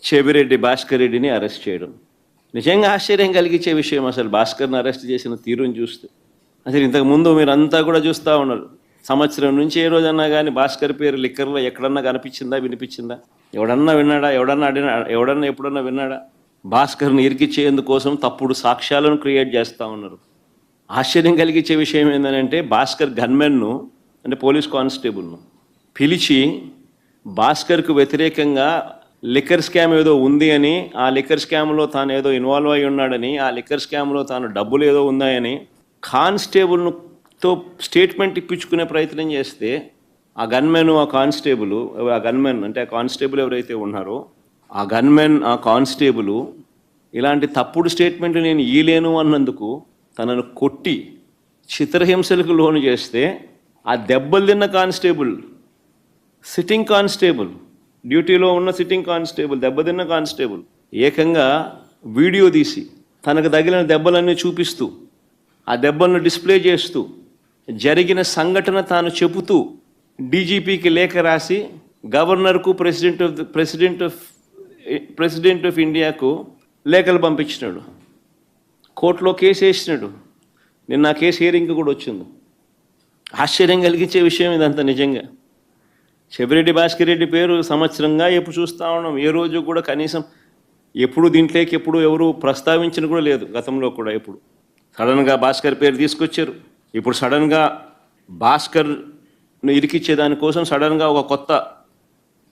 చెవిరెడ్డి భాస్కర్ రెడ్డిని అరెస్ట్ చేయడం నిజంగా ఆశ్చర్యం కలిగించే విషయం. అసలు భాస్కర్ని అరెస్ట్ చేసిన తీరుని చూస్తే అసలు ఇంతకుముందు మీరంతా కూడా చూస్తూ ఉన్నారు. సంవత్సరం నుంచి ఏ రోజన్నా కానీ భాస్కర్ పేరు లిక్కర్లో ఎక్కడన్నా కనిపించిందా, వినిపించిందా? ఎవడన్నా విన్నాడా? ఎవడన్నా ఎప్పుడన్నా విన్నాడా? భాస్కర్ని ఇరికిచ్చేందుకోసం తప్పుడు సాక్ష్యాలను క్రియేట్ చేస్తూ ఉన్నారు. ఆశ్చర్యం కలిగించే విషయం ఏంటంటే భాస్కర్ గన్మెన్ను అంటే పోలీస్ కానిస్టేబుల్ను పిలిచి భాస్కర్కు వ్యతిరేకంగా లిక్కర్ స్కామ్ ఏదో ఉంది అని, ఆ లిక్కర్ స్కామ్లో తాను ఏదో ఇన్వాల్వ్ అయి ఉన్నాడని, ఆ లిక్కర్ స్కామ్లో తాను డబ్బులు ఏదో ఉన్నాయని కానిస్టేబుల్తో స్టేట్మెంట్ ఇప్పించుకునే ప్రయత్నం చేస్తే ఆ గన్మెన్, ఆ కానిస్టేబుల్, ఆ గన్మెన్ అంటే ఆ కానిస్టేబుల్ ఎవరైతే ఉన్నారో ఆ గన్మెన్, ఆ కానిస్టేబుల్ ఇలాంటి తప్పుడు స్టేట్మెంట్ నేను ఇయ్యలేను అన్నందుకు తనను కొట్టి చిత్రహింసలకు లోను చేస్తే ఆ దెబ్బలు తిన్న కానిస్టేబుల్, సిట్టింగ్ కానిస్టేబుల్, డ్యూటీలో ఉన్న సిట్టింగ్ కానిస్టేబుల్, దెబ్బతిన్న కానిస్టేబుల్ ఏకంగా వీడియో తీసి తనకు తగిలిన దెబ్బలన్నీ చూపిస్తూ ఆ దెబ్బలను డిస్ప్లే చేస్తూ జరిగిన సంఘటన తాను చెబుతూ డీజీపీకి లేఖ రాసి గవర్నర్కు, ప్రెసిడెంట్ ఆఫ్ ఇండియాకు లేఖలు పంపించినాడు. కోర్టులో కేసు వేసినాడు. నిన్న ఆ కేసు హియరింగ్ కూడా వచ్చింది. ఆశ్చర్యం కలిగించే విషయం ఇదంతా నిజంగా. చెవిరెడ్డి భాస్కర్ రెడ్డి పేరు సంవత్సరంగా ఎప్పుడు చూస్తూ ఉన్నాం. ఏ రోజు కూడా కనీసం ఎప్పుడు దీంట్లోకి ఎప్పుడు ఎవరు ప్రస్తావించిన కూడా లేదు. గతంలో కూడా ఎప్పుడు సడన్గా భాస్కర్ పేరు తీసుకొచ్చారు. ఇప్పుడు సడన్గా భాస్కర్ను ఇరికిచ్చే దానికోసం సడన్గా ఒక కొత్త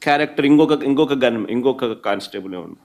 క్యారెక్టర్, ఇంకొక కానిస్టేబుల్ ఉంది.